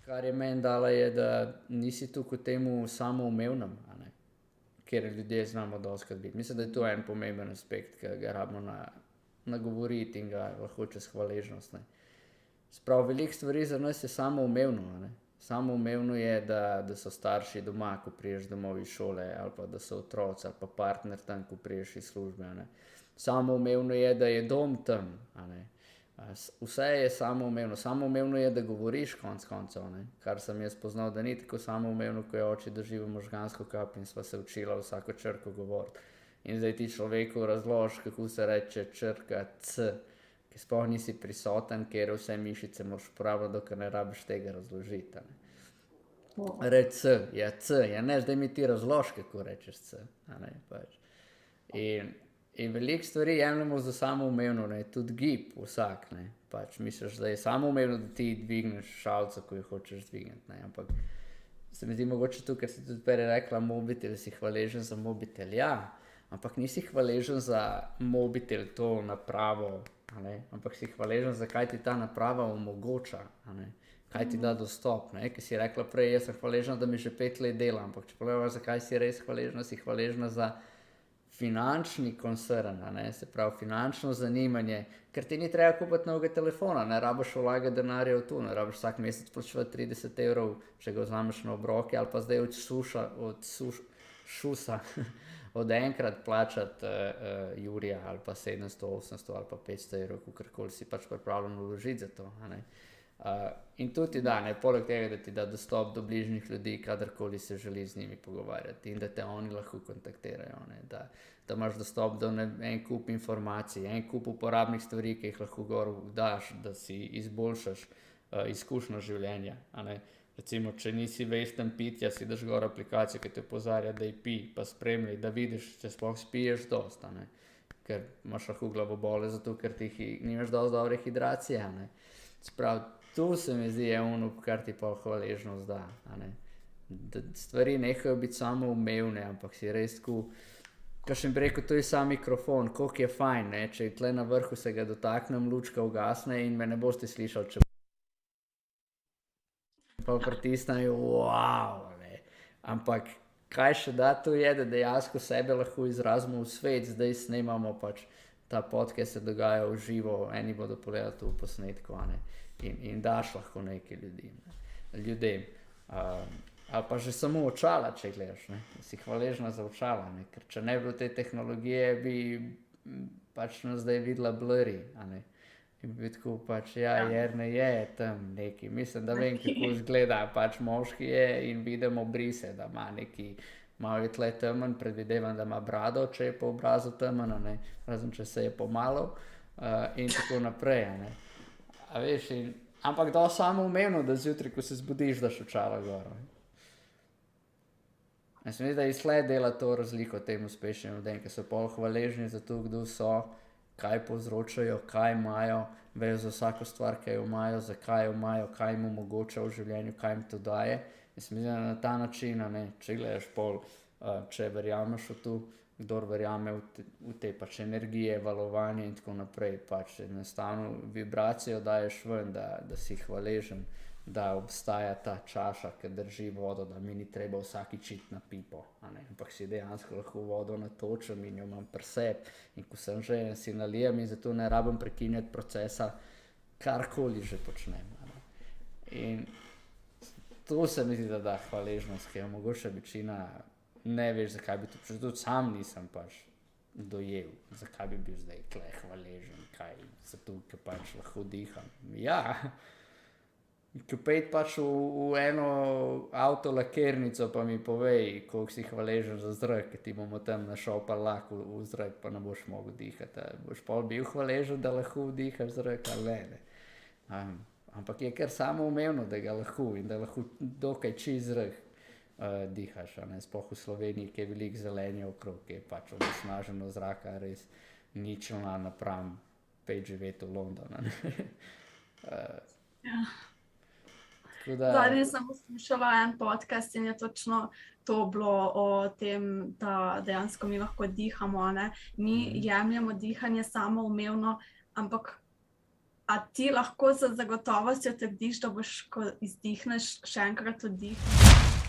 kar je meni dala, je, da nisi tu kot temu samoumevnem, a ne? Ker ljudje znamo dostikrat biti. Mislim, da je to en pomemben aspekt, ki ga rabimo nagovoriti in ga lahko čez hvaležnost. Ne. Sprav, veliko stvari za nas je samoumevno. A ne. Samoumevno je, da so starši doma, ko priješ domov iz šole, ali pa da so otroci, ali pa partner tam, ko priješ iz službe. A ne. Samoumevno je, da je dom tam. A ne. Vse je samoumevno. Samoumevno je, da govoriš konec koncev, ne. Kar sem jaz spoznal, da ni tako samoumevno, ko je oči drži v možgansko kap in sva se učila vsako črko govoriti. In zdaj ti človeku razložiš, kako se reče črka C, ki sploh nisi prisoten, ker vse mišice moraš uporabljati, dokler ne rabiš tega razložiti. A ne. Reč C, ja C, ja ne, zdaj mi ti razloži, kako rečeš C. A ne, pač. In veliko stvari jemljemo za samoumevno, ne, tudi gib vsak, ne, pač misliš, da je samoumevno, da ti dvigneš šalico, ko jo hočeš dvigniti, ne, ampak se mi zdi mogoče tu, ker si tudi prej rekla mobitel, si hvaležen za mobitel, ja, ampak nisi hvaležen za mobitel, to napravo, a ne, ampak si hvaležen, zakaj ti ta naprava omogoča, a ne, kaj ti da dostop, ne, ker si rekla prej, jaz sem hvaležna, da mi že 5 let dela, ampak če pogledaš, zakaj si res hvaležna, si hvaležna za finančni koncern, a ne, se pravi finančno zanimanje, ker ti ni treba kupiti novega telefona, ne rabiš vlagati denarja v to, ne rabiš vsak mesec plačevati 30 evrov, če ga vzameš na obroke, ali pa zdaj od šusa od enkrat plačati jurja, ali pa 700, 800 ali pa 500 evrov, kakorkoli si pač pripravljen vložiti za to, a ne. In to ti da, ne, poleg tega, da ti da dostop do bližnjih ljudi, kadarkoli se želi z njimi pogovarjati in da te oni lahko kontaktirajo, ne, da imaš dostop do en kup informacij, en kup uporabnih stvari, ki jih lahko gor daš, da si izboljšaš izkušnjo življenja, a ne. Recimo, če nisi vesten pitja, si daš gor aplikacijo, ki te opozarja, da pi, pa spremljaj, da vidiš, če sploh spiješ dost, a ne. Ker imaš lahko glavobole zato, ker ti nimaš dosti dobre hidracije, a ne. Sprav, tu se mi zdi je ono, kar ti pa hvaležnost da, a ne. Da stvari nehajo biti samoumevne, ampak si res tako, kakšen bi rekel, to je sam mikrofon, koliko je fajn, ne, če tle na vrhu se ga dotaknem, lučka ugasne in me ne boste slišali, če pa pritisnem, wow, ne. Ampak kaj še da to je, da dejansko sebe lahko izrazimo v svet, zdaj snemamo pač ta podcast se dogaja v živo, eni bodo pogledali to v posnetku, a ne. In daš lahko nekaj ljudem. Ali pa že samo očala, če gledaš, ne. Si hvaležna za očala, ne. Ker če ne bi bilo te tehnologije, bi pač nas zdaj videla blurry, a ne. In bi tako pač, ja, Jernej je tam neki, mislim, da vem, kako izgleda, pač moški je in vidimo brise, da ima neki, malo je tle temen, predvidevam, da ima brado, če je po obrazu temen, a ne, razen če se je pomalil in tako naprej, a ne. A veš, ampak da samoumevno, da zjutraj, ko se zbudiš, daš očala gor. Jaz mislim, da izsled dela to razliko tem uspešnim ljudem, ki so pol hvaležni za to, kdo so, kaj povzročajo, kaj imajo, vejo za vsako stvar, kaj jo imajo, zakaj jo imajo, kaj jim omogoča v življenju, kaj jim to daje. Jaz mislim, da na ta način, a ne, če gledaš pol, če verjameš v to, kdor verjame v te pač energije, valovanje in tako naprej, pač enostavno vibracijo daješ ven, da si hvaležen, da obstaja ta čaša, ki drži vodo, da mi ni treba vsakič iti na pipo, a ne, ampak si dejansko lahko vodo natočim in jo imam pri sebi in ko sem že, si nalijem in zato ne rabim prekinjati procesa, karkoli že počnem, a ne. In to se mi zdi, da da hvaležnost, ki jo mogoče večina ne veš, zakaj bi to, tudi sam nisem pač dojel, zakaj bi bil zdaj tle hvaležen, kaj, zato, ker pač lahko diham. Ja, ko pejt pač v eno avtolakirnico, pa mi povej, koliko si hvaležen za zrak, ker ti bomo tam našel pa lak v zrak, pa ne boš mogel dihati. Boš pol bil hvaležen, da lahko vdihaš zrak, ali ne. Ampak je kar samoumevno, da ga lahko in da lahko dokaj čist zrak dihaš, a ne, sploh v Sloveniji, ki je veliko zelenja okrog, ki je pač onesnaženo zraka res ničelna napram pejt živeti v London, a ne. Ja. Tako da... Zadnji sem poslušala en podcast in je točno to bilo o tem, da dejansko mi lahko dihamo, a ne. Mi jemljemo dihanje samoumevno, ampak A ti lahko z zagotovostjo trdiš, da boš, ko izdihneš, še enkrat vdihnil?